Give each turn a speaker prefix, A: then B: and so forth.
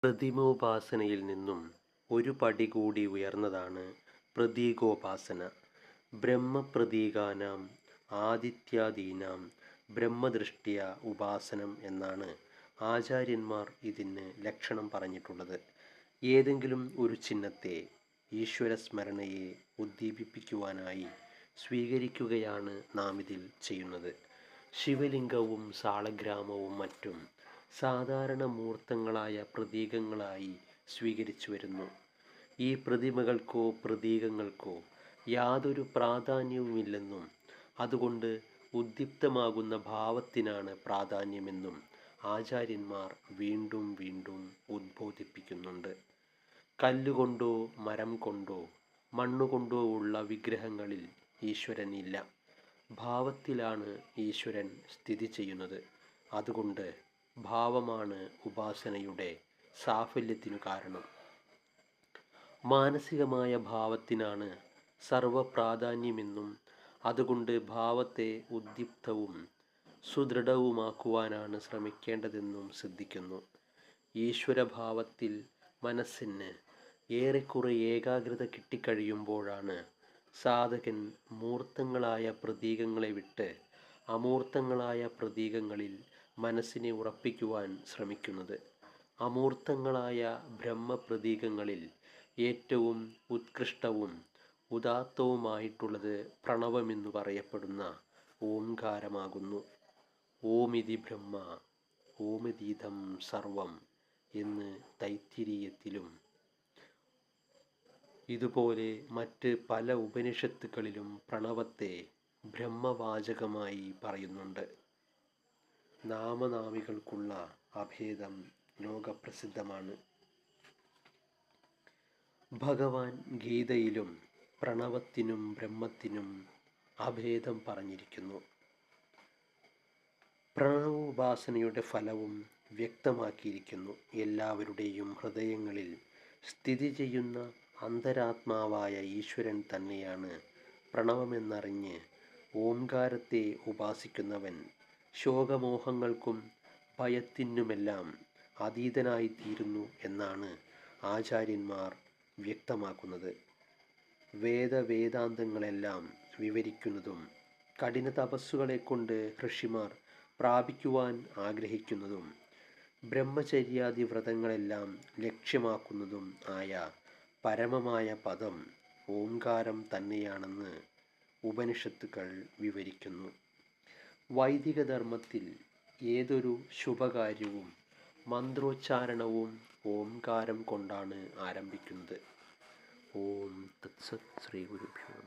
A: പ്രതിമോപാസനയിൽ നിന്നും ഒരു പടി കൂടി ഉയർന്നതാണ് പ്രതീകോപാസന. ബ്രഹ്മപ്രതീകാനാം ആദിത്യാദീനാം ബ്രഹ്മദൃഷ്ട്യാ ഉപാസനം എന്നാണ് ആചാര്യന്മാർ ഇതിന് ലക്ഷണം പറഞ്ഞിട്ടുള്ളത്. ഏതെങ്കിലും ഒരു ചിഹ്നത്തെ ഈശ്വരസ്മരണയെ ഉദ്ദീപിപ്പിക്കുവാനായി സ്വീകരിക്കുകയാണ് നാം ഇതിൽ ചെയ്യുന്നത്. ശിവലിംഗവും സാളഗ്രാമവും മറ്റും സാധാരണ മൂർത്തങ്ങളായ പ്രതീകങ്ങളായി സ്വീകരിച്ചു വരുന്നു. ഈ പ്രതിമകൾക്കോ പ്രതീകങ്ങൾക്കോ യാതൊരു പ്രാധാന്യവുമില്ലെന്നും അതുകൊണ്ട് ഉദ്ദീപ്തമാകുന്ന ഭാവത്തിനാണ് പ്രാധാന്യമെന്നും ആചാര്യന്മാർ വീണ്ടും വീണ്ടും ഉദ്ബോധിപ്പിക്കുന്നുണ്ട്. കല്ലുകൊണ്ടോ മരം കൊണ്ടോ മണ്ണുകൊണ്ടോ ഉള്ള വിഗ്രഹങ്ങളിൽ ഈശ്വരൻ ഇല്ല. ഭാവത്തിലാണ് ഈശ്വരൻ സ്ഥിതി ചെയ്യുന്നത്. അതുകൊണ്ട് ഭാവമാണ് ഉപാസനയുടെ സാഫല്യത്തിനു കാരണം. മാനസികമായ ഭാവത്തിനാണ് സർവപ്രാധാന്യമെന്നും അതുകൊണ്ട് ഭാവത്തെ ഉദ്ദീപ്തവും സുദൃഢവുമാക്കുവാനാണ് ശ്രമിക്കേണ്ടതെന്നും സിദ്ധിക്കുന്നു. ഈശ്വരഭാവത്തിൽ മനസ്സിന് ഏറെക്കുറെ ഏകാഗ്രത കിട്ടിക്കഴിയുമ്പോഴാണ് സാധകൻ മൂർത്തങ്ങളായ പ്രതീകങ്ങളെ വിട്ട് അമൂർത്തങ്ങളായ പ്രതീകങ്ങളിൽ മനസ്സിനെ ഉറപ്പിക്കുവാൻ ശ്രമിക്കുന്നത്. അമൂർത്തങ്ങളായ ബ്രഹ്മപ്രതീകങ്ങളിൽ ഏറ്റവും ഉത്കൃഷ്ടവും ഉദാത്തവുമായിട്ടുള്ളത് പ്രണവമെന്നു പറയപ്പെടുന്ന ഓംകാരമാകുന്നു. ഓമിതി ബ്രഹ്മ ഓമിതീദം സർവം എന്ന് തൈത്തിരീയത്തിലും ഇതുപോലെ മറ്റ് പല ഉപനിഷത്തുകളിലും പ്രണവത്തെ ബ്രഹ്മവാചകമായി പറയുന്നുണ്ട്. നാമനാമികൾക്കുള്ള അഭേദം ലോകപ്രസിദ്ധമാണ്. ഭഗവാൻ ഗീതയിലും പ്രണവത്തിനും ബ്രഹ്മത്തിനും അഭേദം പറഞ്ഞിരിക്കുന്നു. പ്രണവോപാസനയുടെ ഫലവും വ്യക്തമാക്കിയിരിക്കുന്നു. എല്ലാവരുടെയും ഹൃദയങ്ങളിൽ സ്ഥിതി ചെയ്യുന്ന അന്തരാത്മാവായ ഈശ്വരൻ തന്നെയാണ് പ്രണവമെന്നറിഞ്ഞ് ഓംകാരത്തെ ഉപാസിക്കുന്നവൻ ശോകമോഹങ്ങൾക്കും ഭയത്തിനുമെല്ലാം അതീതനായിത്തീരുന്നു എന്നാണ് ആചാര്യന്മാർ വ്യക്തമാക്കുന്നത്. വേദാന്തങ്ങളെല്ലാം വിവരിക്കുന്നതും കഠിന തപസ്സുകളെക്കൊണ്ട് ഋഷിമാർ പ്രാപിക്കുവാൻ ആഗ്രഹിക്കുന്നതും ബ്രഹ്മചര്യാദി വ്രതങ്ങളെല്ലാം ലക്ഷ്യമാക്കുന്നതും ആയ പരമമായ പദം ഓംകാരം തന്നെയാണെന്ന് ഉപനിഷത്തുക്കൾ വിവരിക്കുന്നു. വൈദിക ധർമ്മത്തിൽ ഏതൊരു ശുഭകാര്യവും മന്ത്രോച്ചാരണവും ഓംകാരം കൊണ്ടാണ് ആരംഭിക്കുന്നത്. ഓം തത്സത്. ശ്രീ ഗുരുഭ്യോ നമഃ.